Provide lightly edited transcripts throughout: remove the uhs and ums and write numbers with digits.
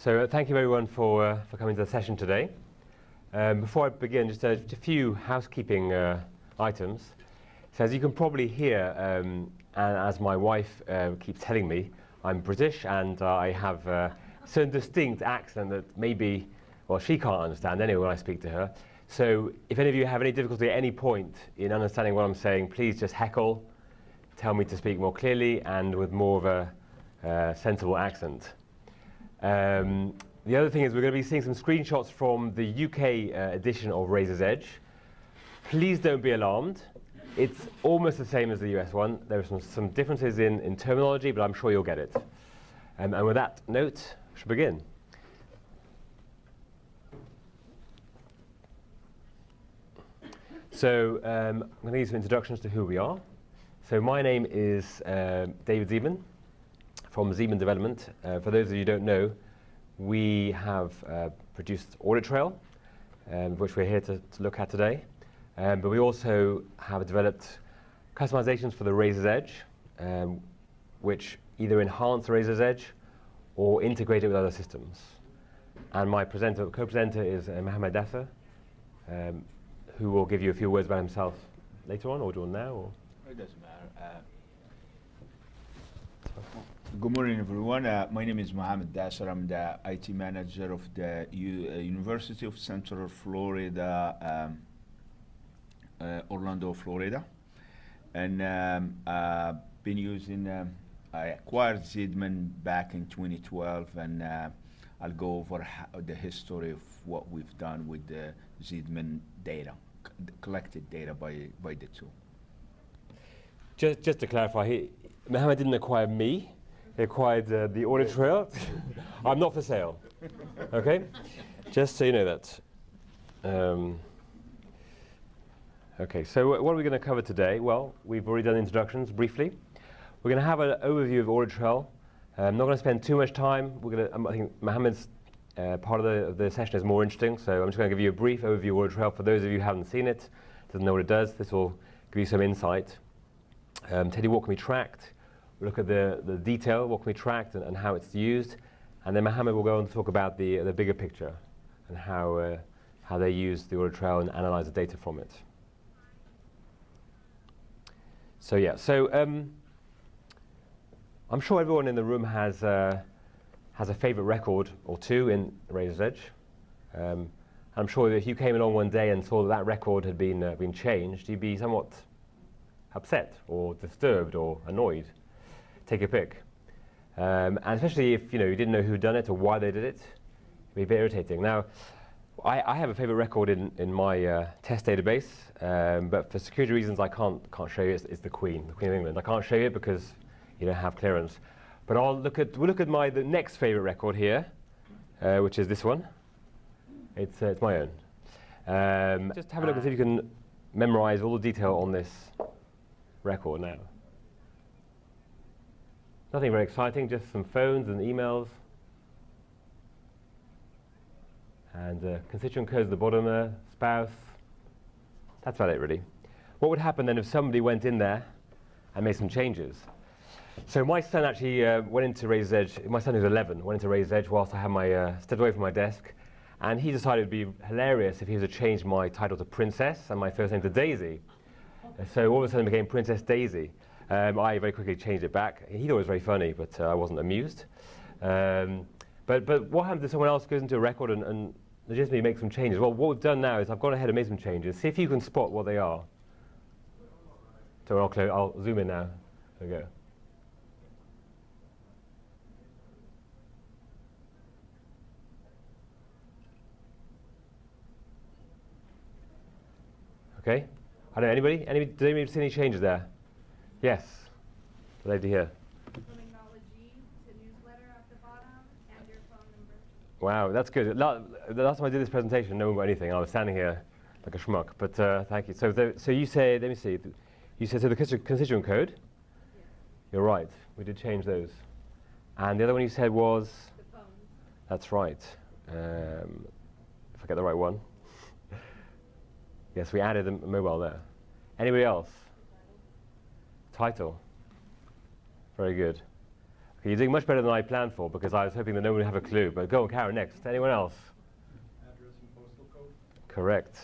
So thank you everyone for coming to the session today. Before I begin, just a few housekeeping items. So as you can probably hear, and as my wife keeps telling me, I'm British and I have a certain distinct accent that maybe, well, she can't understand anyway when I speak to her. So if any of you have any difficulty at any point in understanding what I'm saying, please just heckle, tell me to speak more clearly and with more of a sensible accent. The other thing is we're going to be seeing some screenshots from the UK edition of Razor's Edge. Please don't be alarmed. It's almost the same as the US one. There are some differences in terminology, but I'm sure you'll get it. And with that note, we should begin. So I'm going to give you some introductions to who we are. So my name is David Zeidman from Zeidman Development. For those of you who don't know, we have produced Audit Trail, which we're here to look at today. But we also have developed customizations for the Razor's Edge, which either enhance the Razor's Edge or integrate it with other systems. And my co-presenter is Mohammed Dassar, who will give you a few words about himself later on, or do you want now? Or? It doesn't matter. Good morning, everyone. My name is Mohammed Dassar. I'm the IT manager of the University of Central Florida, Orlando, Florida. And been using, I acquired Zeidman back in 2012, and I'll go over the history of what we've done with the Zeidman data, collected data by the tool. Just to clarify, Mohammed didn't acquire me. He acquired the Audit Trail. I'm not for sale. Okay? Just so you know that. Okay, so what are we going to cover today? Well, we've already done introductions briefly. We're going to have an overview of Audit Trail. I'm not going to spend too much time. I think Mohammed's part of the session is more interesting, so I'm just going to give you a brief overview of Audit Trail. For those of you who haven't seen it, doesn't know what it does, this will give you some insight. Tell you what can be tracked. We'll look at the detail, what can be tracked and how it's used. And then Mohammed will go on to talk about the bigger picture and how they use the Audit Trail and analyze the data from it. So yeah, I'm sure everyone in the room has a favorite record or two in Razor's Edge. I'm sure that if you came along one day and saw that record had been changed, you'd be somewhat upset or disturbed or annoyed. Take your pick. And especially if you didn't know who'd done it or why they did it, it'd be a bit irritating. Now, I have a favorite record in my test database, but for security reasons I can't show you. It's the Queen of England. I can't show you it because you don't have clearance. But we'll look at the next favorite record here, which is this one. It's my own. Just have a look and see if you can memorize all the detail on this record now. Nothing very exciting, just some phones and emails. And constituent codes at the bottom there, spouse. That's about it, really. What would happen then if somebody went in there and made some changes? So my son actually went into Razor's Edge. My son who's 11 went into Razor's Edge whilst I had stepped away from my desk. And he decided it would be hilarious if he was to change my title to Princess and my first name to Daisy. So all of a sudden it became Princess Daisy. I very quickly changed it back. He thought it was very funny, but I wasn't amused. But what happens if someone else goes into a record and legitimately makes some changes? Well, what we've done now is I've gone ahead and made some changes. See if you can spot what they are. So I'll zoom in now. There we go. Okay. I don't know, anybody? Did anybody see any changes there? Yes. The lady here. Terminology to newsletter at the bottom and your phone number. Wow, that's good. The last time I did this presentation, no one got anything. I was standing here like a schmuck, but thank you. So you said, let me see. You said, so the constituent code? Yes. You're right. We did change those. And the other one you said was? The phones. That's right. If I get the right one. Yes, we added a mobile there. Anybody else? Title. Very good. You're doing much better than I planned for, because I was hoping that no one would have a clue. But go on, Karen, next. Anyone else? Address and postal code. Correct.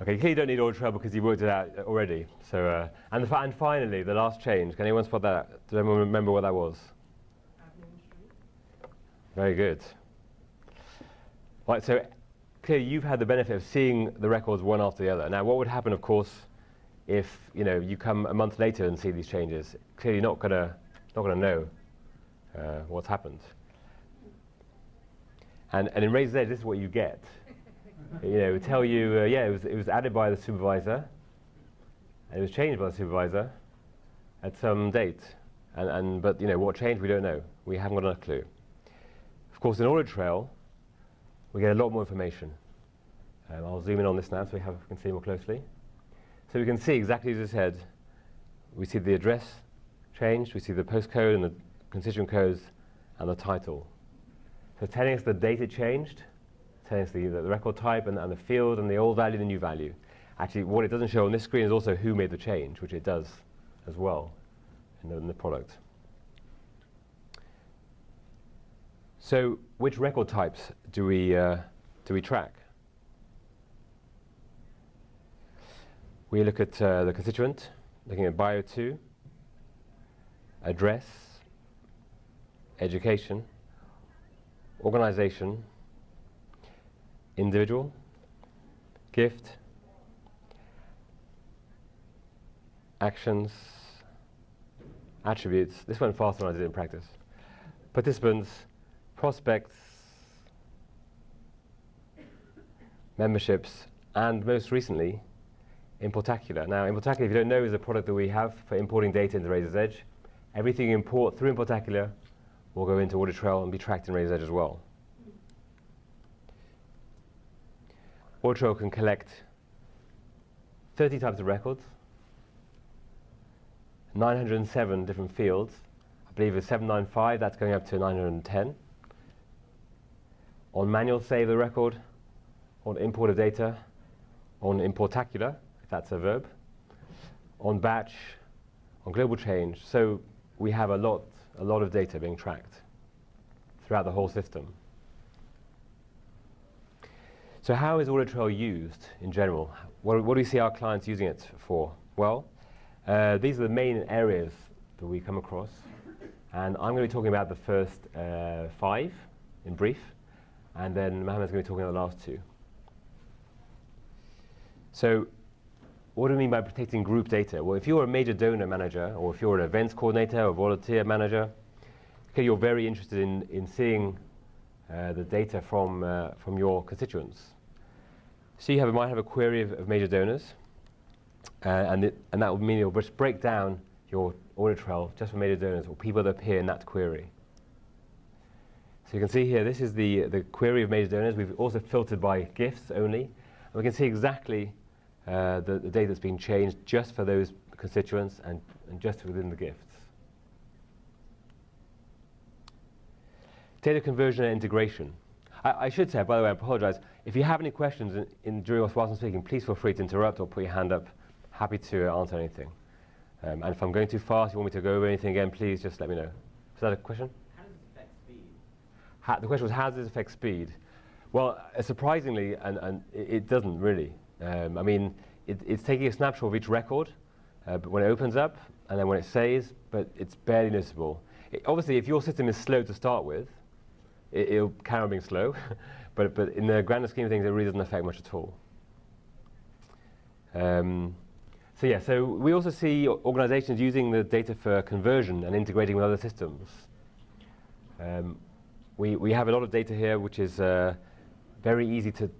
Okay, you clearly don't need audit trail because you worked it out already. So, and finally, the last change. Can anyone spot that? Does anyone remember what that was? Admin Street. Very good. Right, so clearly you've had the benefit of seeing the records one after the other. Now, what would happen, of course, if you come a month later and see these changes? Clearly, not gonna know what's happened. And in Razor's Edge, this is what you get. It would tell you, it was added by the supervisor, and it was changed by the supervisor at some date. But what changed, we don't know. We haven't got a clue. Of course, in audit trail, we get a lot more information. I'll zoom in on this now so we can see more closely. So we can see exactly as I said. We see the address changed, we see the postcode and the constituent codes and the title. So telling us the data changed, telling us the record type and the field and the old value and the new value. Actually, what it doesn't show on this screen is also who made the change, which it does as well in the product. So which record types do we track? We look at the constituent, looking at bio 2, address, education, organization, individual, gift, actions, attributes. This went faster than I did in practice. Participants, prospects, memberships, and most recently, Importacular. Now, Importacular, if you don't know, is a product that we have for importing data into Razor's Edge. Everything you import through Importacular will go into Audit Trail and be tracked in Razor's Edge as well. Audit Trail can collect 30 types of records, 907 different fields. I believe it's 795, that's going up to 910. On manual save the record, on import of data, on Importacular, if that's a verb, on batch, on global change. So we have a lot of data being tracked throughout the whole system. So how is Audit Trail used in general? What do we see our clients using it for? Well, these are the main areas that we come across. And I'm going to be talking about the first 5 in brief, and then Mohammed's going to be talking about the last 2. So what do we mean by protecting group data? Well, if you're a major donor manager, or if you're an events coordinator or volunteer manager, okay, you're very interested in seeing the data from your constituents. So you might have a query of major donors, and that would mean you'll just break down your audit trail just for major donors or people that appear in that query. So you can see here, this is the query of major donors. We've also filtered by gifts only. And we can see exactly the data that's been changed just for those constituents and just within the gifts. Data conversion and integration. I should say, by the way, I apologize. If you have any questions during whilst I'm speaking, please feel free to interrupt or put your hand up. Happy to answer anything. And if I'm going too fast, you want me to go over anything again, please just let me know. Is that a question? How does it affect speed? The question was, how does it affect speed? Well, surprisingly, and it doesn't really. I mean, it's taking a snapshot of each record but when it opens up and then when it saves, but it's barely noticeable. Obviously, if your system is slow to start with, it'll carry on being slow, but in the grander scheme of things, it really doesn't affect much at all. So we also see organizations using the data for conversion and integrating with other systems. We have a lot of data here, which is very easy to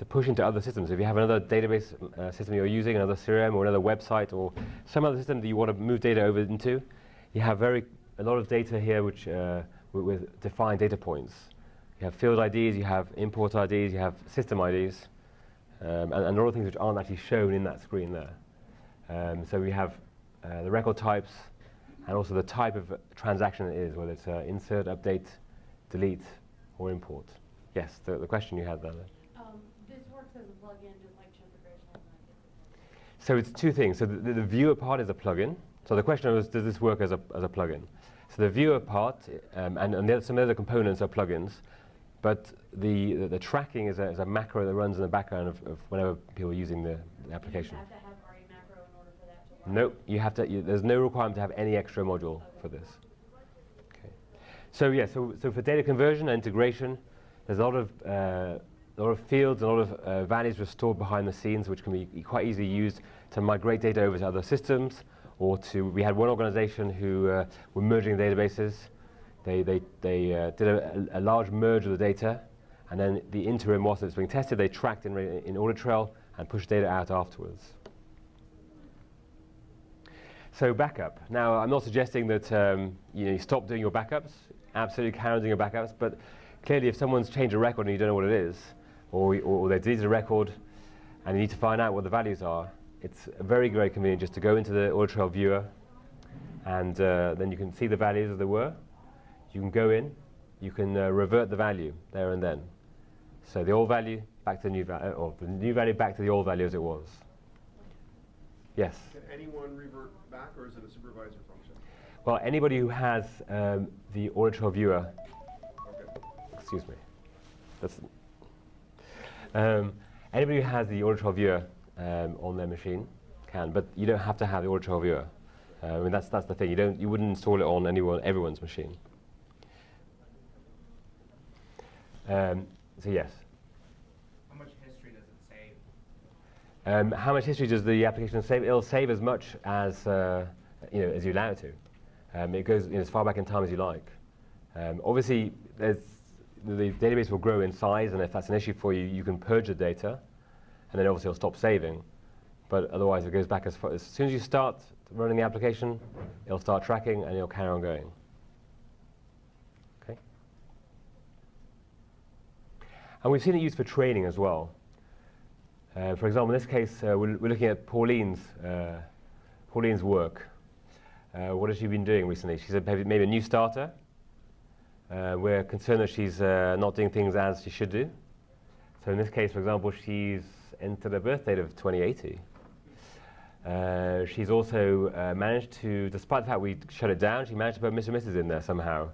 push into other systems. If you have another database system you're using, another CRM or another website or some other system that you want to move data over into, you have a lot of data here which with defined data points. You have field IDs, you have import IDs, you have system IDs, and a lot of things which aren't actually shown in that screen there. So we have the record types and also the type of transaction it is, whether it's insert, update, delete, or import. Yes, the question you had there. This works as a plugin, just like Chapter. So it's 2 things. So the viewer part is a plugin. So the question was, does this work as a plugin? So the viewer part and some other components are plugins, but the tracking is a macro that runs in the background of whenever people are using the application. You have to have RE macro in order for that to work? Nope, you have to. There's no requirement to have any extra module for this. Okay. So yeah, so for data conversion and integration, there's a lot of fields, a lot of values were stored behind the scenes, which can be quite easily used to migrate data over to other systems, or we had one organization who were merging databases. They did a large merge of the data, and then the interim, whilst it's being tested, they tracked in Audit Trail and pushed data out afterwards. So backup. Now, I'm not suggesting that you stop doing your backups. Absolutely carry on doing your backups, but clearly if someone's changed a record and you don't know what it is, or they deleted a record and you need to find out what the values are, it's very, very convenient just to go into the Audit Trail viewer, and then you can see the values as they were. You can go in, you can revert the value there and then. So the old value back to the new value, or the new value back to the old value as it was. Yes? Can anyone revert back, or is it a supervisor function? Well, anybody who has the Audit Trail viewer, Okay. excuse me, anybody who has the Audit Trail viewer on their machine can, but you don't have to have the Audit Trail viewer. I mean, that's the thing. You wouldn't install it on everyone's machine. So yes. How much history does it save? How much history does the application save? It'll save as much as as you allow it to. It goes as far back in time as you like. Obviously, the database will grow in size, and if that's an issue for you, you can purge the data, and then obviously it'll stop saving. But otherwise, it goes back as far. As soon as you start running the application, it'll start tracking, and it'll carry on going. Okay. And we've seen it used for training as well. For example, in this case, we're looking at Pauline's work. What has she been doing recently? She's maybe a new starter. We're concerned that she's not doing things as she should do. So in this case, for example, she's entered a birth date of 2080. She's also managed to, despite the fact we shut it down, she managed to put Mr. and Mrs. in there somehow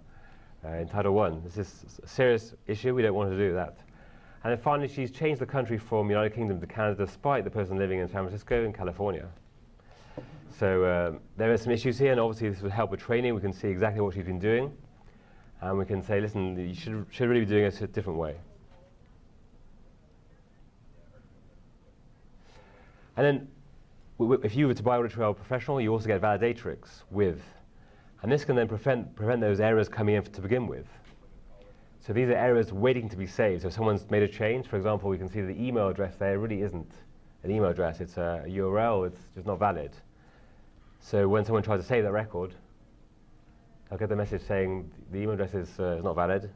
in Title I. This is a serious issue. We don't want to do that. And then finally, she's changed the country from United Kingdom to Canada, despite the person living in San Francisco in California. So there are some issues here, and obviously this will help with training. We can see exactly what she's been doing, and we can say, listen, you should really be doing it a different way. And then, if you were to buy Audit Trail Professional, you also get Validatrix with. And this can then prevent those errors coming in to begin with. So these are errors waiting to be saved. So if someone's made a change, for example, we can see the email address there really isn't an email address. It's a URL. It's just not valid. So when someone tries to save that record, they'll get the message saying the email address is not valid.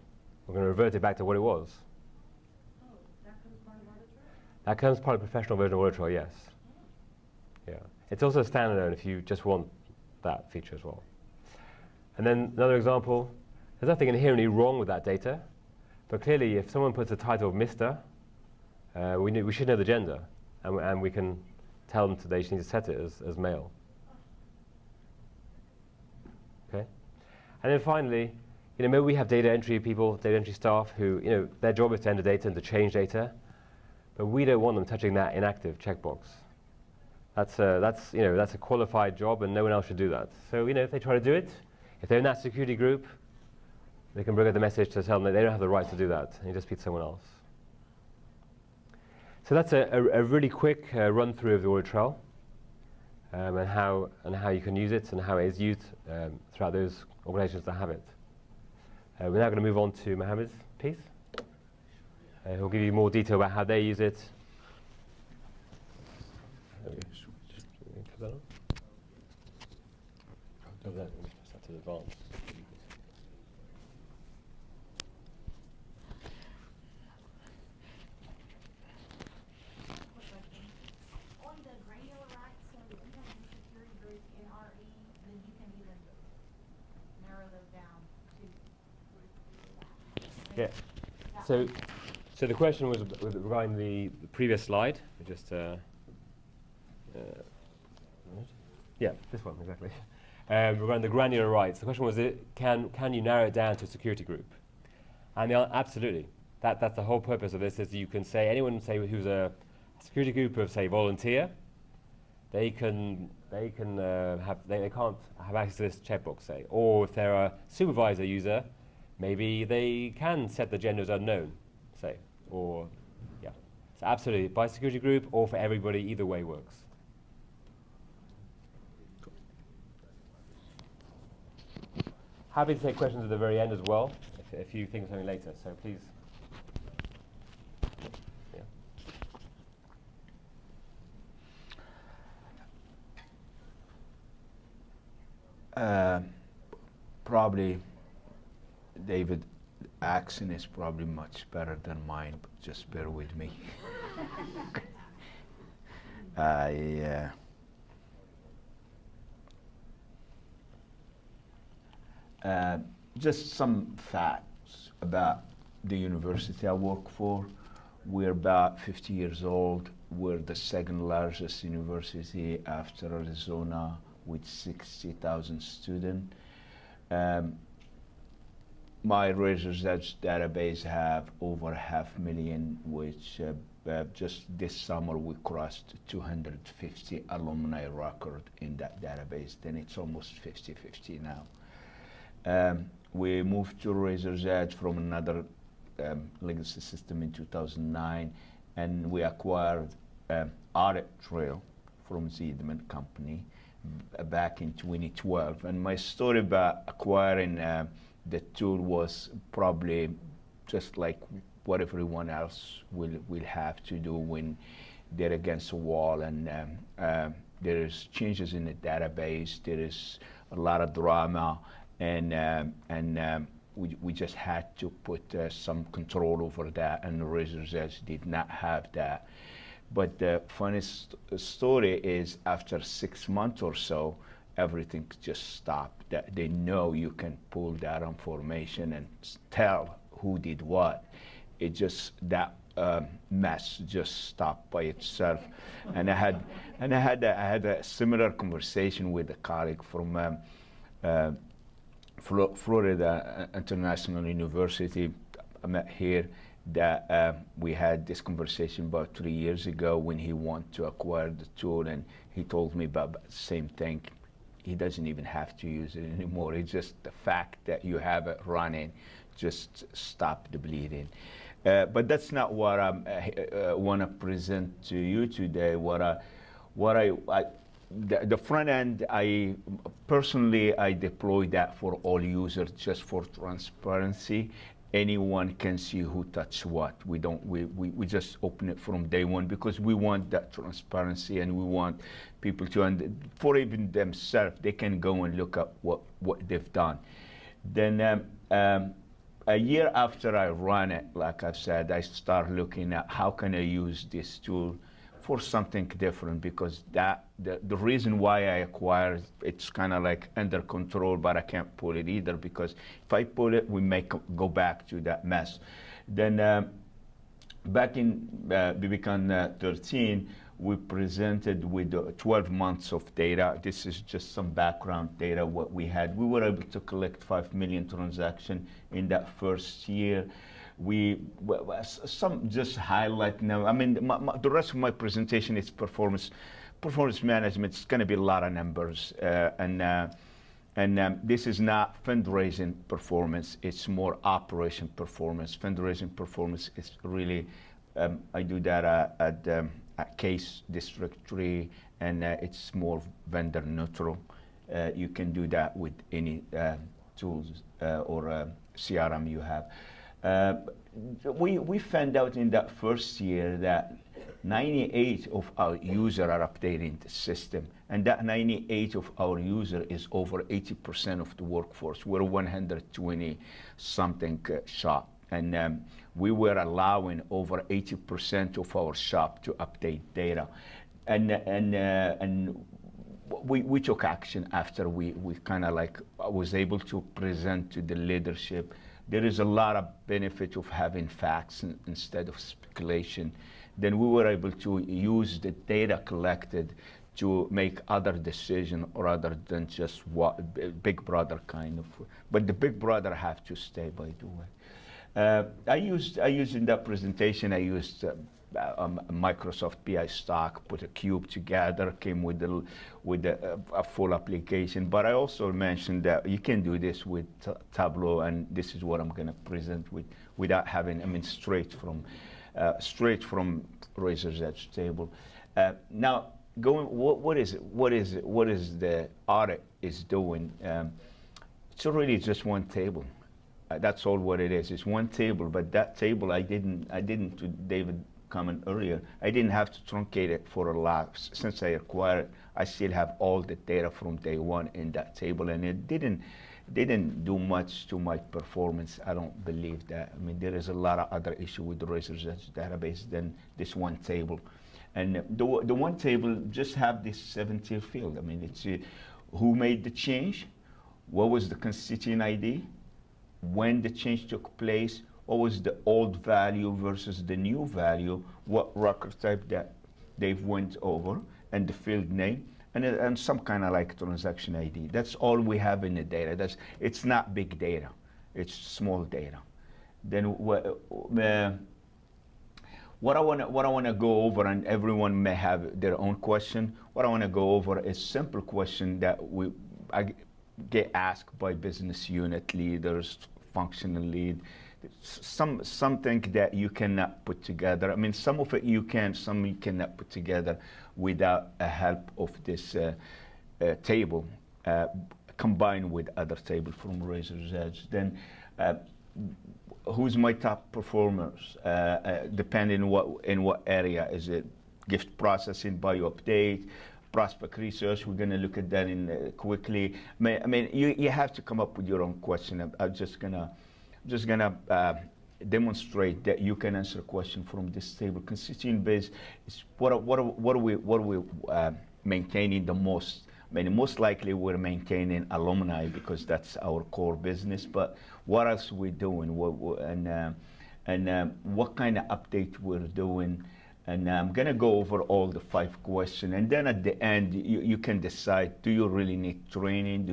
We're going to revert it back to what it was. Oh, that comes part of Audit Trail? That comes part of the professional version of Audit Trail, yes. Yeah. It's also standalone if you just want that feature as well. And then another example, there's nothing inherently wrong with that data, but clearly if someone puts a title of Mr., we should know the gender, and we can tell them they need to set it as male. Okay? And then finally, maybe we have data entry people, data entry staff who, their job is to enter data and to change data, but we don't want them touching that inactive checkbox. That's a qualified job, and no one else should do that. So, if they try to do it, if they're in that security group, they can bring out the message to tell them that they don't have the right to do that, and you just beat someone else. So that's a really quick run through of the Audit Trail, and how you can use it and how it is used throughout those organizations that have it. We're now going to move on to Mohammed's piece. He'll give you more detail about how they use it. To advance. On the granular rights, so if you have your security group in RE, then you can even narrow those down to. Yeah. So the question was regarding the previous slide. Yeah, this one, exactly. Regarding the granular rights, the question was, can you narrow it down to a security group? And absolutely. That's the whole purpose of this, is you can say, anyone say who's a security group of, say, volunteer, they can't have access to this checkbox, say. Or if they're a supervisor user, maybe they can set the gender as unknown, say. Or, yeah. So absolutely, by security group or for everybody, either way works. Happy to take questions at the very end as well, if you think of something later, so please. Probably David accent is probably much better than mine, but just bear with me. Just some facts about the university I work for. We're about 50 years old. We're the second largest university after Arizona, with 60,000 students. My Razor's Edge database have over 500,000, which just this summer we crossed 250 alumni record in that database. Then it's almost 50-50 now. We moved to Razor's Edge from another legacy system in 2009, and we acquired Audit Trail from Zeidman company back in 2012. And my story about acquiring the tool was probably just like what everyone else will have to do when they're against a wall, and there is changes in the database, there is a lot of drama, and we just had to put some control over that, and Razor's Edge did not have that. But the funniest story is after 6 months or so, everything just stopped. They know you can pull that information and tell who did what. It just, that mess just stopped by itself. And I had a similar conversation with a colleague from Florida International University. I met here, that we had this conversation about 3 years ago when he wanted to acquire the tool, and he told me about the same thing. He doesn't even have to use it anymore. It's just the fact that you have it running just stop the bleeding. But that's not what I want to present to you today. The front end, I personally deploy that for all users just for transparency. Anyone can see who touched what. We just open it from day one because we want that transparency, and we want people to, and for even themselves, they can go and look at what they've done. Then a year after I run it, like I said, I start looking at how can I use this tool for something different, because the reason why I acquired, it's kind of like under control, but I can't pull it either, because if I pull it, we may go back to that mess. Then back in BBCon 13, we presented with 12 months of data. This is just some background data, what we had. We were able to collect 5 million transactions in that first year. Some just highlight now. I mean, the rest of my presentation is performance management. It's going to be a lot of numbers, and this is not fundraising performance. It's more operation performance. Fundraising performance is really, I do that at case directory, and it's more vendor neutral. You can do that with any tools or CRM you have. We found out in that first year that 98 of our users are updating the system, and that 98 of our users is over 80% of the workforce. We're 120 something shop, and we were allowing over 80% of our shop to update data, and we took action after we kind of like was able to present to the leadership. There is a lot of benefit of having facts instead of speculation. Then we were able to use the data collected to make other decisions rather than just what Big Brother kind of. But the Big Brother have to stay, by the way. I used in that presentation, I used Microsoft PI Stack, put a cube together, came with a full application. But I also mentioned that you can do this with Tableau, and this is what I'm going to present with, without having, I mean, straight from Razor's Edge table. Now, what is the audit is doing? It's really just one table. That's all what it is. It's one table, but that table I didn't, to David comment earlier, I didn't have to truncate it for a lot. Since I acquired it, I still have all the data from day one in that table, and it didn't do much to my performance. I don't believe that. I mean, there is a lot of other issue with the Razor's Edge database than this one table. And the one table just have this 7-tier field. I mean, it's who made the change, what was the constituent ID, when the change took place, what was the old value versus the new value, what record type that they've went over, and the field name, and some kind of like transaction ID. That's all we have in the data. It's not big data, it's small data. Then what I want to go over, and everyone may have their own question. What I want to go over is simple question that I get asked by business unit leaders, functional lead, something that you cannot put together. I mean, some of it you can, some you cannot put together without a help of this table, combined with other table from Razor's Edge. Then, who's my top performers? Depending in what area. Is it gift processing, bio update, prospect research? We're going to look at that in quickly. I mean, you have to come up with your own question. I'm just gonna demonstrate that you can answer a question from this table. Constituent base is what are we maintaining the most? I mean, most likely we're maintaining alumni because that's our core business. But what else we're doing? And what kind of update we're doing? And I'm going to go over all the 5 questions. And then at the end, you can decide, do you really need training?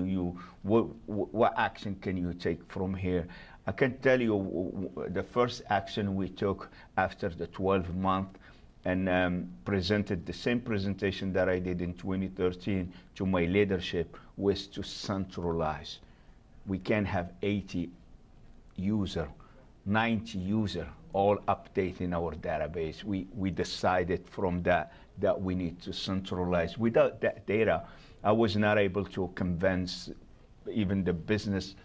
What action can you take from here? I can tell you the first action we took after the 12-month and presented the same presentation that I did in 2013 to my leadership was to centralize. We can have 80 user, 90 user, all updating our database. We decided from that we need to centralize. Without that data, I was not able to convince even the business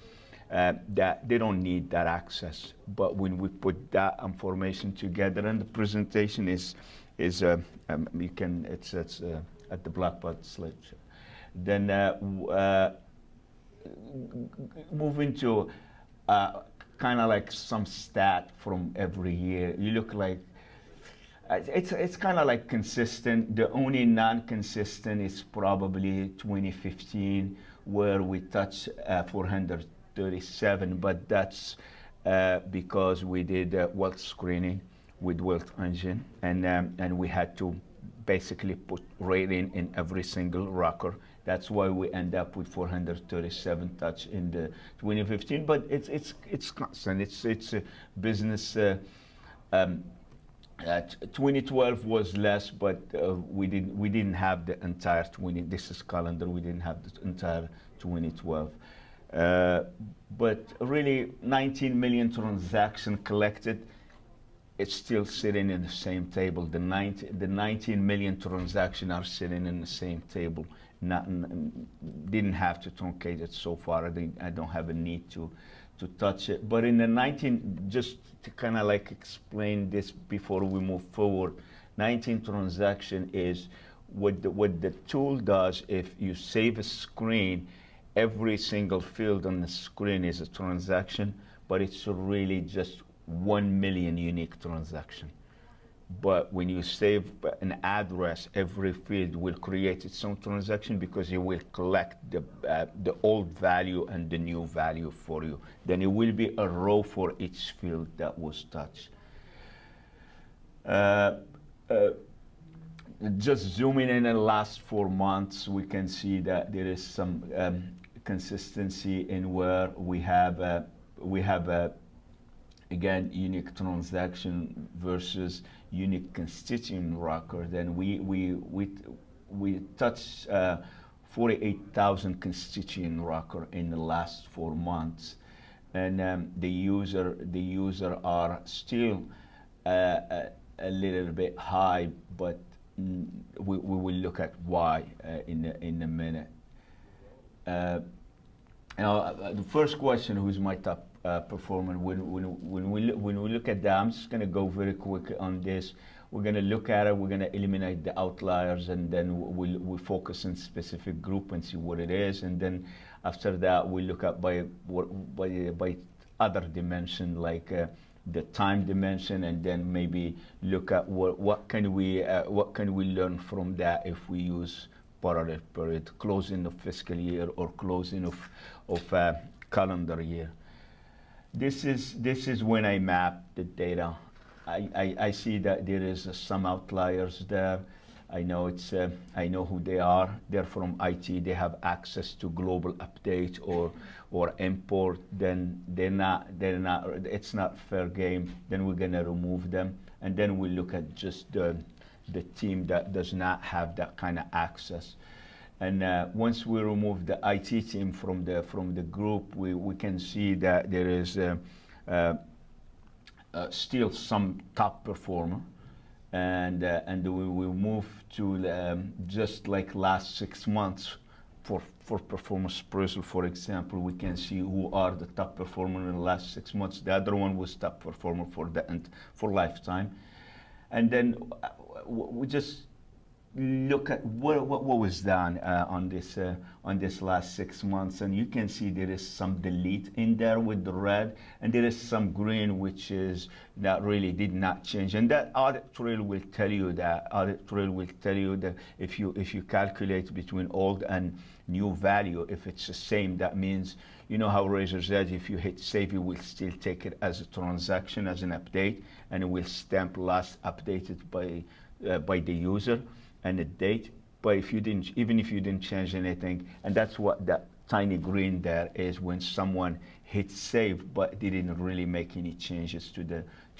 that they don't need that access. But when we put that information together, and the presentation it's at the Blackboard slide. Then moving to kind of like some stat from every year. You look like it's kind of like consistent. The only non-consistent is probably 2015, where we touched 437, but that's because we did wealth screening with Wealth Engine, and we had to basically put rating in every single record. That's why we end up with 437 touch in the 2015. But it's constant. It's a business. 2012 was less, but we didn't have the entire 20. This is calendar. We didn't have the entire 2012. But really, 19 million transactions collected. It's still sitting in the same table. The 19 million transactions are sitting in the same table. Didn't have to truncate it so far. I don't have a need to touch it. But in the 19, just to kind of like explain this before we move forward, 19 transaction is what the tool does. If you save a screen, every single field on the screen is a transaction, but it's really just 1 million unique transaction. But when you save an address, every field will create its own transaction because it will collect the old value and the new value for you. Then it will be a row for each field that was touched. just zooming in the last 4 months, we can see that there is some consistency in where we have again unique transaction versus unique constituent record, and we touch 48,000 constituent record in the last 4 months, and the user are still a little bit high, but we will look at why in a minute. Now, the first question: who's my top performer? When we look at that, I'm just going to go very quick on this. We're going to look at it. We're going to eliminate the outliers, and then we'll focus on specific group and see what it is. And then after that, we look at by other dimension like the time dimension, and then maybe look at what can we learn from that if we use parallel period, closing of fiscal year or closing of calendar year. This is when I map the data. I see that there is some outliers there. I know I know who they are. They're from IT. They have access to global update or import. Then they're not. It's not fair game. Then we're gonna remove them, and then we look at just the team that does not have that kind of access. And once we remove the IT team from the group, we can see that there is still some top performer, and we will move to just like last 6 months for performance appraisal. For example, we can see who are the top performer in the last 6 months. The other one was top performer for lifetime, and then we just look at what was done on this last 6 months, and you can see there is some delete in there with the red, and there is some green which is that really did not change. And that audit trail will tell you that. Audit trail will tell you that if you calculate between old and new value, if it's the same, that means, you know how Razor says, if you hit save, you will still take it as a transaction, as an update, and it will stamp last updated by the user and the date. But if you didn't, even if you didn't change anything, and that's what that tiny green there is, when someone hits save but didn't really make any changes to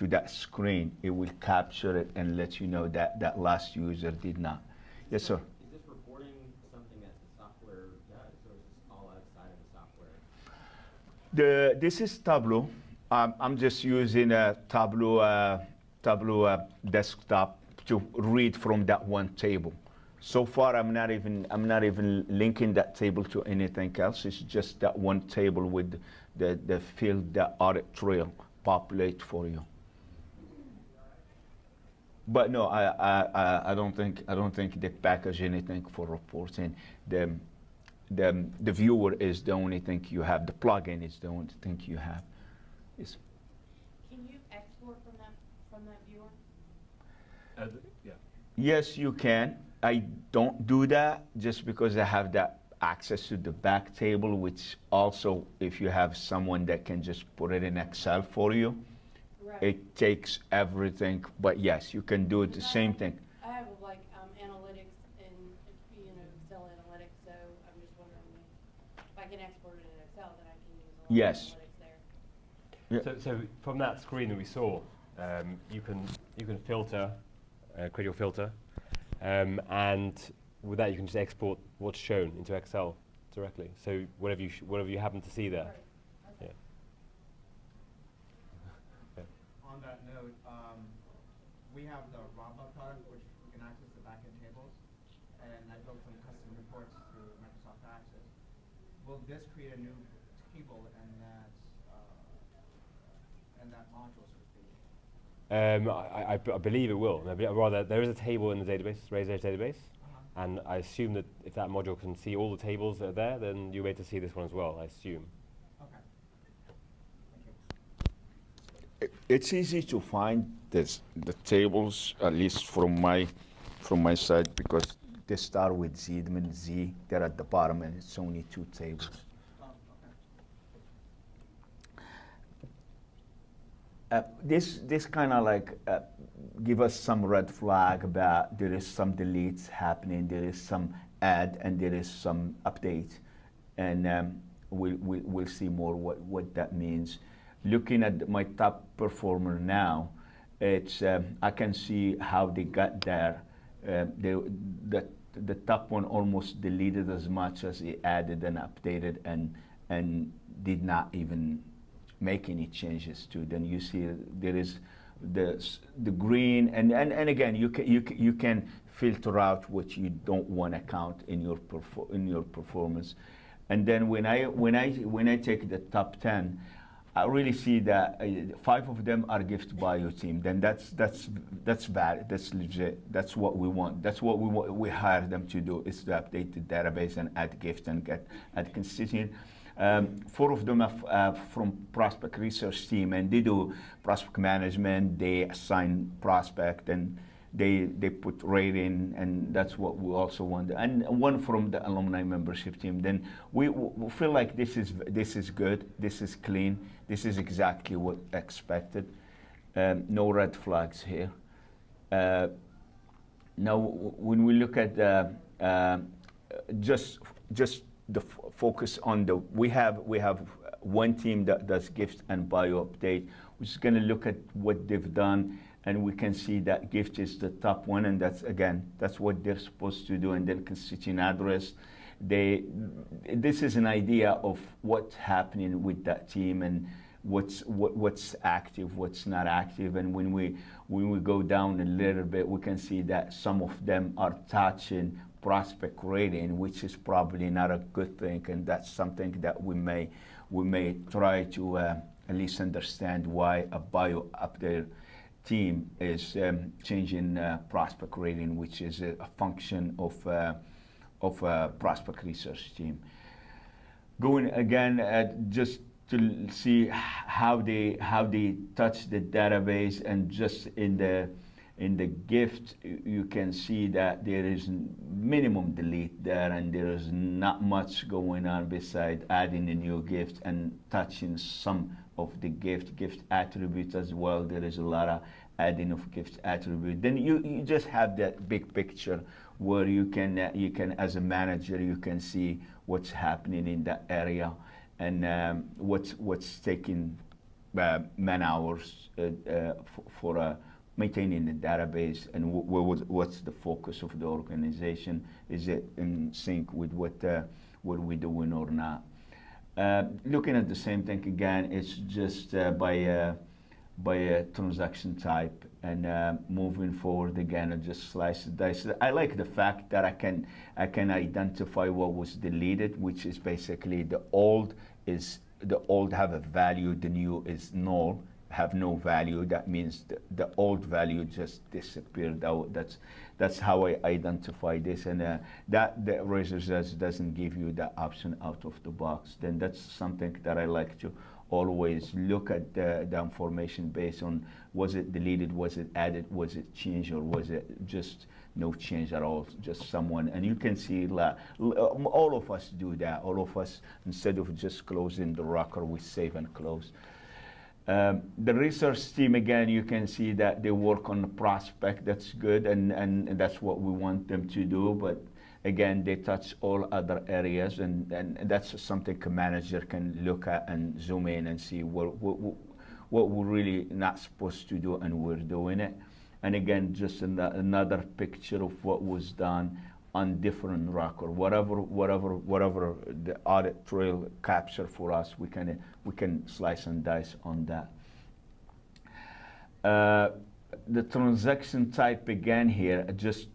that screen, it will capture it and let you know that that last user did not. Yes, sir. Is this reporting something that the software does, or is this all outside of the software? This is Tableau. I'm just using a Tableau desktop to read from that one table. So far, I'm not even linking that table to anything else. It's just that one table with the field, the audit trail populate for you. But no, I don't think they package anything for reporting. The viewer is the only thing you have. The plugin is the only thing you have. Yes. Can you export from that viewer? Yeah. Yes, you can. I don't do that just because I have that access to the back table, which also, if you have someone that can just put it in Excel for you, Right. it takes everything. But yes, you can do it the same thing. I have like analytics in Excel analytics, so I'm just wondering if I can export it in Excel, then I can use a lot Yes. of analytics there. Yeah. So from that screen that we saw, you can filter, create your filter, and with that you can just export what's shown into Excel directly. So whatever you happen to see there. Right. Okay. Yeah. On that note, we have the Rabba product, which we can access the backend tables, and I built some custom reports through Microsoft Access. Will this create a new table and that module, so to speak? I believe it will. Rather, there is a table in the database, Razor Edge database, and I assume that if that module can see all the tables that are there, then you'll be able to see this one as well, I assume. Okay. Thank you. It's easy to find the tables, at least from my side, because they start with Zeidman, Z. They're at the bottom, and it's only 2 tables. Oh, okay. This kind of like give us some red flag about there is some deletes happening, there is some add, and there is some update, and we'll see more what that means. Looking at my top performer now, it's I can see how they got there. The top one almost deleted as much as he added and updated, and did not even make any changes to. Then you see there is the green, and again you can filter out what you don't want to count in your performance. And then when I take the top 10, I really see that 5 of them are gift bio team. Then that's valid. That's legit. That's what we want. That's what we hire them to do, is to update the database and add gift and add constituent. 4 of them are from prospect research team, and they do prospect management. They assign prospect, and they put rating, and that's what we also want. And 1 from the alumni membership team. Then we feel like this is good. This is clean. This is exactly what expected. No red flags here. Now, when we look at just the focus on we have 1 team that does gift and bio update, which is going to look at what they've done, and we can see that gift is the top one, and that's what they're supposed to do. And then constituent address, this is an idea of what's happening with that team and what's active, what's not active. And when we go down a little bit, we can see that some of them are touching prospect rating, which is probably not a good thing, and that's something that we may try to at least understand why a bio update team is changing prospect rating, which is a function of a prospect research team. Going again just to see how they touch the database, and just in the gift, you can see that there is minimum delete there, and there is not much going on besides adding a new gift and touching some of the gift attributes as well. There is a lot of adding of gift attribute. Then you just have that big picture where you can as a manager, you can see what's happening in that area, and what's taking man hours for maintaining the database, and what's the focus of the organization. Is it in sync with what we're doing or not? Looking at the same thing again, it's just by a transaction type, and moving forward again, and just slice and dice. I like the fact that I can identify what was deleted, which is basically the old have a value, the new is null, have no value. That means the old value just disappeared out. That's how I identify this, and that the Razor's Edge doesn't give you that option out of the box. Then that's something that I like to always look at the information based on, was it deleted, was it added, was it changed, or was it just no change at all, just someone. And you can see all of us do that. All of us, instead of just closing the record, we save and close. The research team, again, you can see that they work on the prospect. That's good, and that's what we want them to do. But again, they touch all other areas, and that's something a manager can look at and zoom in and see what we're really not supposed to do, and we're doing it. And again, just another picture of what was done on different record. Whatever the audit trail capture for us, we can slice and dice on that. The transaction type again here, just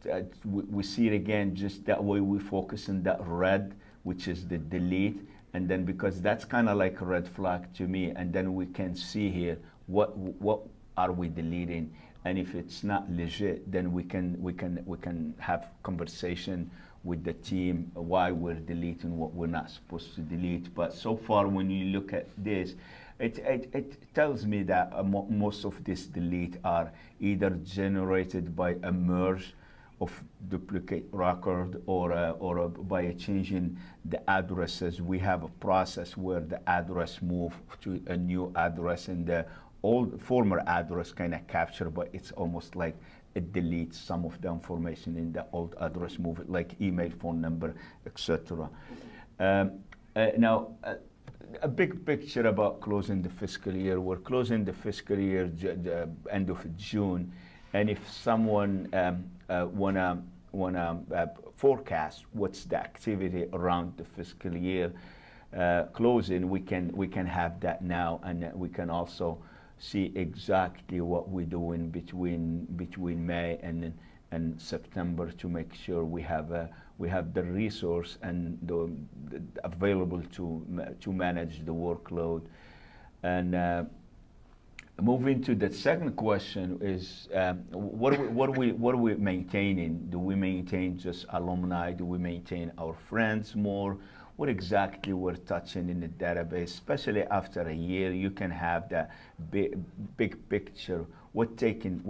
we see it again, just that way we focus on that red, which is the delete, and then because that's kind of like a red flag to me, and then we can see here what are we deleting. And if it's not legit, then we can have conversation with the team why we're deleting what we're not supposed to delete. But so far, when you look at this, it tells me that most of this delete are either generated by a merge of duplicate record, or by changing the addresses. We have a process where the address move to a new address, and the old former address kind of capture, but it's almost like it deletes some of the information in the old address, move it like email, phone number, etc. Now, a big picture about closing the fiscal year. We're closing the fiscal year the end of June, and if someone wanna forecast what's the activity around the fiscal year closing, we can have that now, and we can also see exactly what we're doing between May and September to make sure we have the resource and the available to manage the workload. And moving to the second question is what are we maintaining? Do we maintain just alumni? Do we maintain our friends more? What exactly we're touching in the database? Especially after a year, you can have that big picture. What taking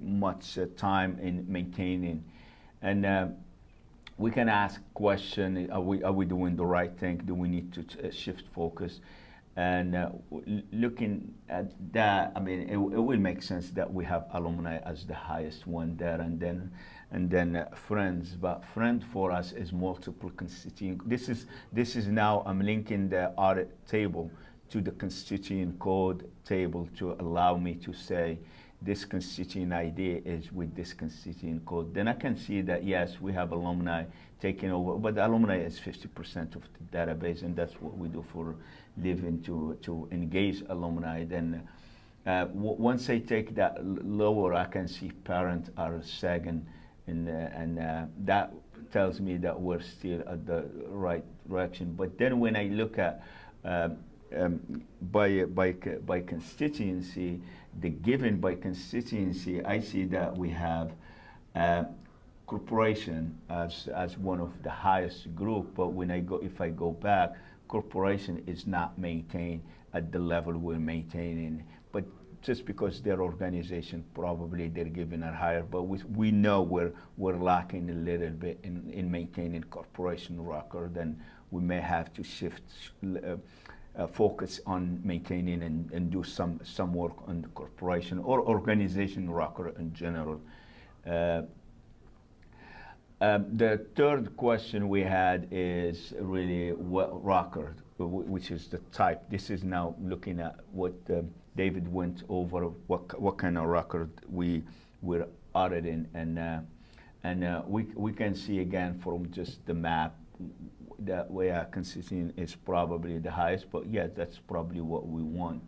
much time in maintaining, and we can ask question: Are we doing the right thing? Do we need to shift focus? And looking at that, I mean, it will make sense that we have alumni as the highest one there, and then friends. But friend for us is multiple constituent. This is now I'm linking the audit table to the constituent code table to allow me to say this constituent ID is with this constituent code. Then I can see that yes, we have alumni taking over, but the alumni is 50% of the database, and that's what we do for living to engage alumni. Then once I take that lower, I can see parent are second, and that tells me that we're still at the right direction. But then when I look at by constituency, the given by constituency, I see that we have corporation as one of the highest group. But when if I go back, corporation is not maintained at the level we're maintaining. But just because their organization, probably they're given a higher, but we know we're lacking a little bit in maintaining corporation record, and we may have to shift focus on maintaining and do some work on the corporation or organization record in general. The third question we had is really what record, which is the type. This is now looking at what David went over, what kind of record we're auditing, and we can see again from just the map that we are considering is probably the highest, but yeah, that's probably what we want,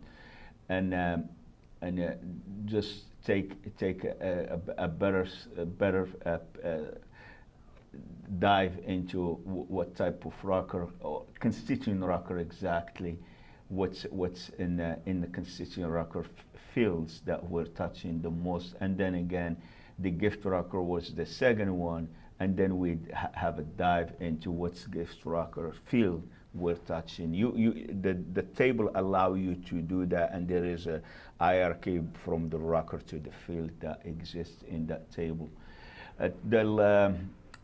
and just take a better dive into what type of record or constituent record exactly, what's in the constituent record fields that we're touching the most, and then again the gift record was the second one, and then we have a dive into what's gift record field we're touching. The table allow you to do that, and there is a hierarchy from the record to the field that exists in that table.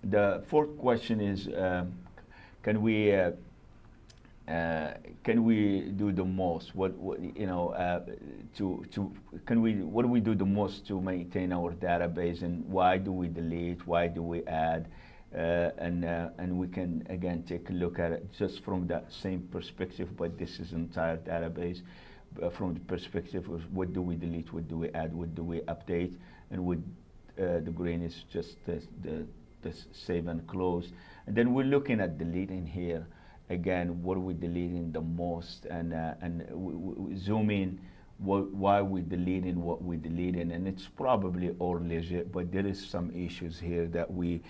The fourth question is, can we do the most? What do we do the most to maintain our database, and why do we delete? Why do we add? And we can again take a look at it just from that same perspective, but this is entire database from the perspective of what do we delete, what do we add, what do we update, and with the green is just the save and close. And then we're looking at deleting here. Again, what are we deleting the most? And we zoom in, why we're deleting what we're deleting. And it's probably all legit, but there is some issues here that we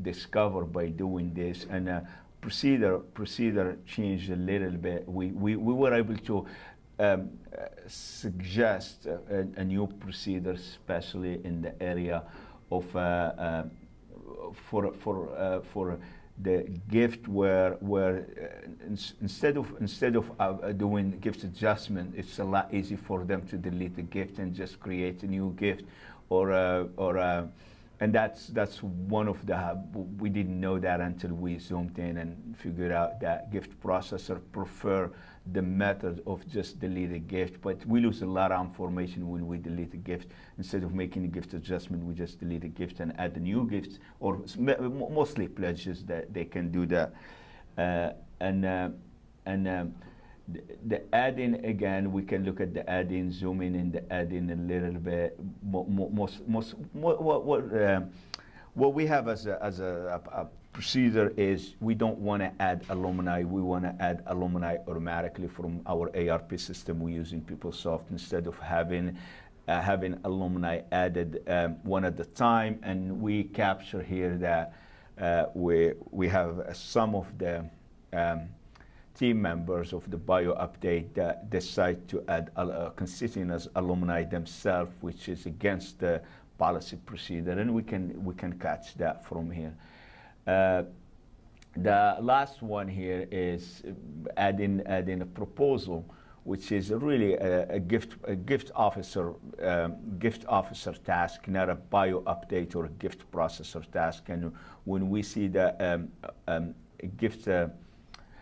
discover by doing this. And procedure changed a little bit. We were able to suggest a new procedure, especially in the area of for the gift where instead of doing gift adjustment, it's a lot easier for them to delete the gift and just create a new gift, and that's one of the, we didn't know that until we zoomed in and figured out that gift processor prefer the method of just delete a gift, but we lose a lot of information when we delete a gift. Instead of making a gift adjustment, we just delete a gift and add the new gifts, or mostly pledges that they can do that. The add-in, again, we can look at the add-in, zoom in the add-in a little bit. What we have as a procedure is we don't want to add alumni. We want to add alumni automatically from our ARP system we use in PeopleSoft, instead of having alumni added one at a time. And we capture here that we have some of the team members of the bio update that decide to add constituting as alumni themselves, which is against the policy procedure, and we can catch that from here. The last one here is adding a proposal, which is really a gift officer task, not a bio update or a gift processor task. And when we see that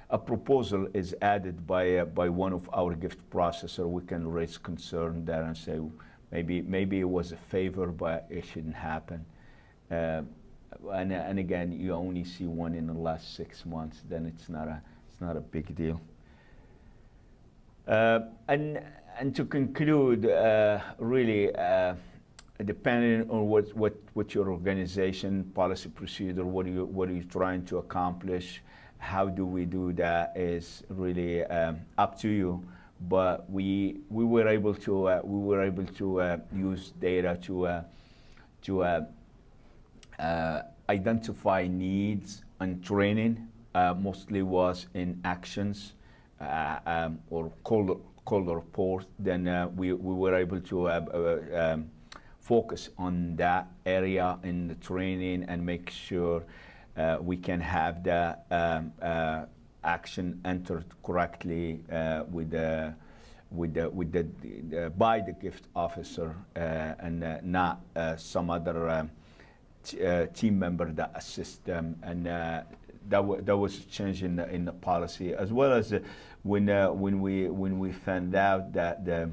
a proposal is added by one of our gift processor, we can raise concern there and say maybe it was a favor, but it shouldn't happen. And again, you only see one in the last 6 months, then it's not a big deal. And to conclude, really, depending on what your organization policy procedure, what are you trying to accomplish, how do we do that is really up to you. But we were able to use data to identify needs and training. Mostly was in actions or call report. Then we were able to focus on that area in the training and make sure we can have the action entered correctly by the gift officer and not some other team member that assists them. And that was a change in the policy, as well as when we found out that the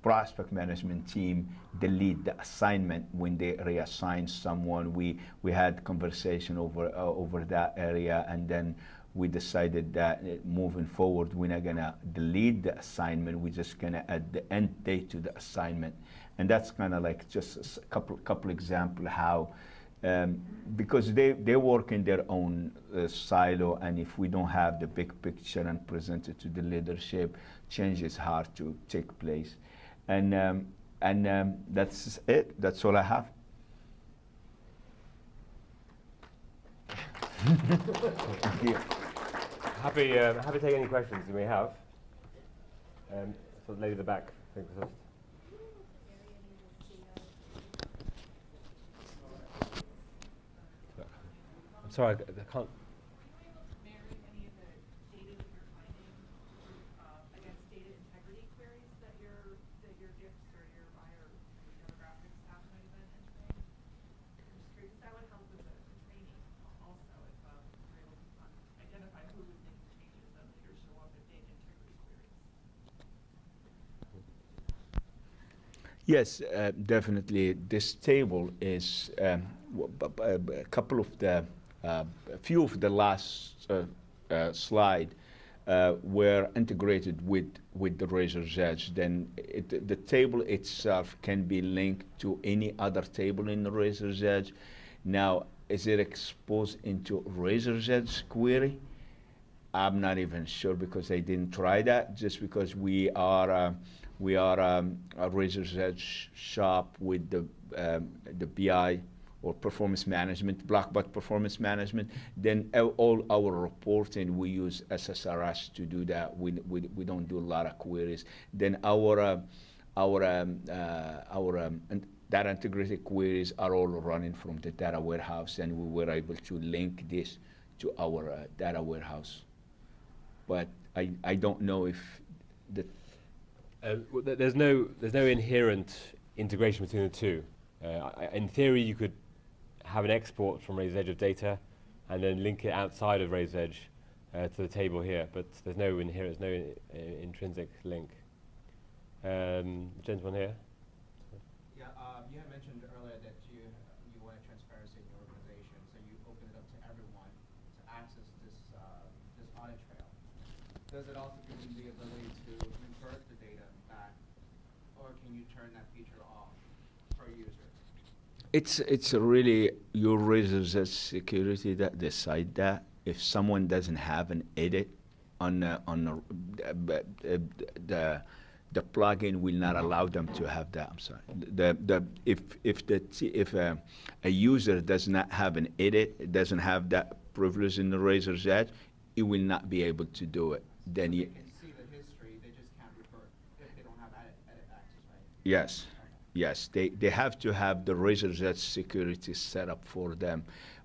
prospect management team delete the assignment when they reassign someone. We had conversation over that area, and then we decided that moving forward, we're not gonna delete the assignment. We're just gonna add the end date to the assignment, and that's kind of like just a couple example how. Because they work in their own silo, and if we don't have the big picture and present it to the leadership, change is hard to take place. And that's it. That's all I have. Thank you. Happy to take any questions you may have. So the lady at the back, I think first. I'm sorry, I can't. Marry any of the data that you're finding against data integrity queries that your gifts or your buyer demographics staff might have been entering? I'm just curious, that would help with the training also if you're able to identify who was making changes that later show up in data integrity queries. Yes, definitely. This table is a couple of the, a few of the last slide were integrated with the Razor's Edge. Then the table itself can be linked to any other table in the Razor's Edge. Now, is it exposed into Razor's Edge query? I'm not even sure, because I didn't try that. Just because we are a Razor's Edge shop with the BI or performance management, Blackbot performance management. Then all our reporting, we use SSRS to do that. We don't do a lot of queries. Then our data integrity queries are all running from the data warehouse, and we were able to link this to our data warehouse. But I don't know if the there's no inherent integration between the two. In theory, you could have an export from Razor's Edge of data and then link it outside of Razor's Edge to the table here, but there's no inherent, there's no intrinsic link. Gentleman here. Yeah, you had mentioned earlier that you wanted transparency in your organization, so you open it up to everyone to access this audit trail. Does it also give you the ability to revert the data back, or can you turn that feature off per user? It's really your razors as security that decide that. If someone doesn't have an edit on the plugin will not allow them to have that. I'm sorry. If a user does not have an edit, it doesn't have that privilege in the Razor's Edge, it will not be able to do it. Then They you, can see the history, they just can't revert if they don't have edit access, right? yes, yes, they have to have the Razor's Edge security set up for them,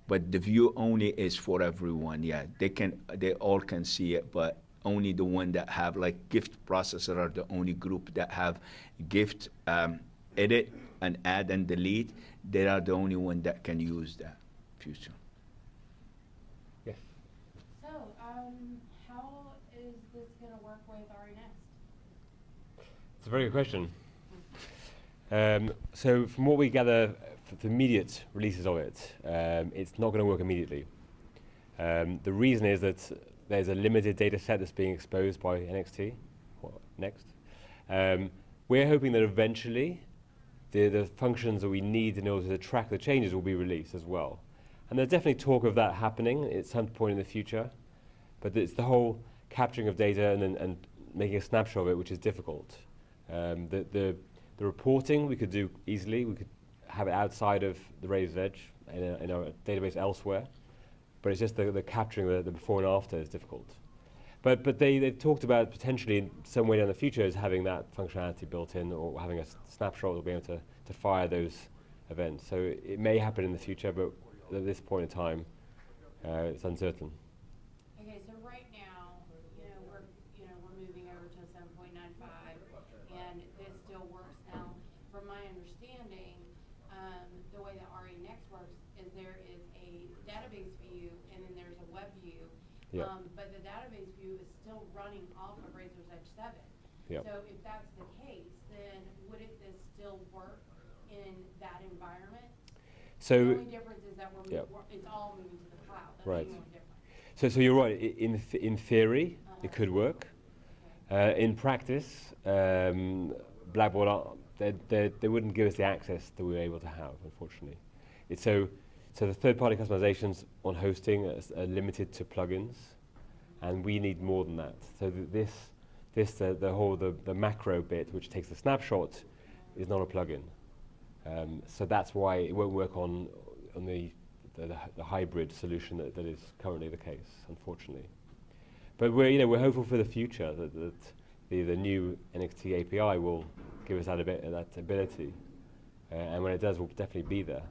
but the view only is for everyone. Yeah, they all can see it, but only the one that have like gift processor are the only group that have gift edit and add and delete. They are the only one that can use that feature. Yes. So, how is this going to work with RE Next? It's a very good question. So from what we gather, for the immediate releases of it, it's not going to work immediately. The reason is that there's a limited data set that's being exposed by NXT. Next. We're hoping that eventually the functions that we need in order to track the changes will be released as well. And there's definitely talk of that happening at some point in the future, but it's the whole capturing of data and making a snapshot of it which is difficult. The reporting we could do easily. We could have it outside of the Razor's Edge in our database elsewhere. But it's just the capturing the before and after is difficult. But they've talked about potentially in some way down the future is having that functionality built in or having a snapshot that will be able to fire those events. So it may happen in the future, but at this point in time, it's uncertain. Okay, so right now, we're moving over to 7.95, and this still works. Now, from my understanding, the way that RE Next works is there is a database view and then there's a web view. Yep. But the database view is still running off of Razor's Edge 7. Yep. So if that's the case, then wouldn't this still work in that environment? So The only difference is that Yep. it's all moving to the cloud. That's Right. the only difference. So you're right. In theory, it could work. In practice, Blackboard they wouldn't give us the access that we were able to have, unfortunately. So the third-party customizations on hosting are limited to plugins, and we need more than that. So the macro bit, which takes the snapshot, is not a plugin. So that's why it won't work on the hybrid solution that is currently the case, unfortunately. But we're hopeful for the future that the new NXT API will give us that ability, and when it does, we'll definitely be there.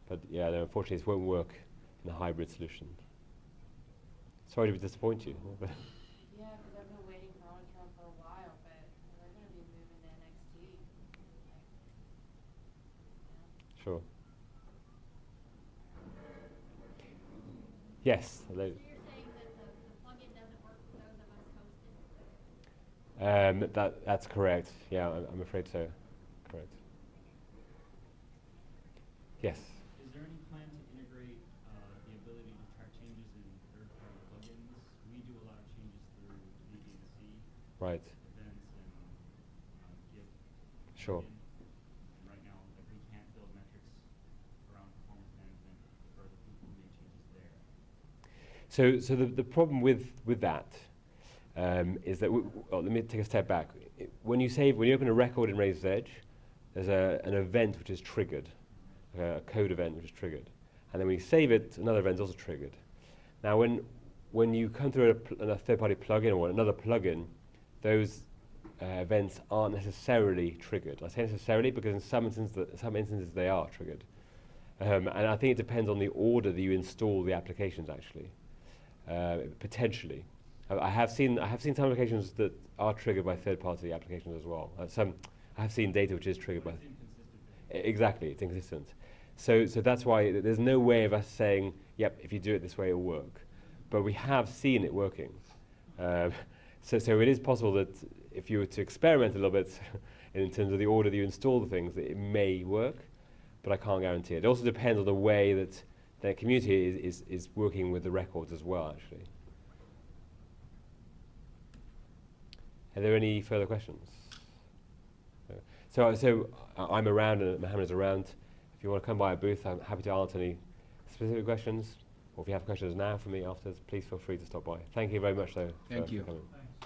But yeah, no, unfortunately, this won't work in a hybrid solution. Sorry to disappoint you. Yeah, because I've been waiting for Audit for a while, but they're going to be moving to NXT. Sure. Yes. So you're saying that the plugin doesn't work for those of us hosted? That's correct. Yeah, I'm afraid so. Correct. Yes. Is there any plan to integrate the ability to track changes in third-party plugins? We do a lot of changes through BBCon Right. events and Git. Sure. plugin. And right now, like, we can't build metrics around performance management for the people who make changes there. So the problem with that is that let me take a step back. When you open a record in Razor's Edge, there's an event which is triggered, a code event which is triggered, and then when you save it, another event is also triggered. Now, when you come through a third-party plugin or another plugin, those events aren't necessarily triggered. I say necessarily because in some instances they are triggered, and I think it depends on the order that you install the applications. Actually, potentially, I have seen some applications that are triggered by third-party applications as well. I have seen data which is triggered by. Exactly, it's inconsistent. So that's why there's no way of us saying, yep, if you do it this way, it'll work. but we have seen it working. So it is possible that if you were to experiment a little bit in terms of the order that you install the things, that it may work, but I can't guarantee it. It also depends on the way that the community is working with the records as well, actually. Are there any further questions? So I'm around and Mohammed is around. If you want to come by a booth, I'm happy to answer any specific questions. Or if you have questions now for me afterwards, please feel free to stop by. Thank you very much, though. Thank you. For coming. Thanks.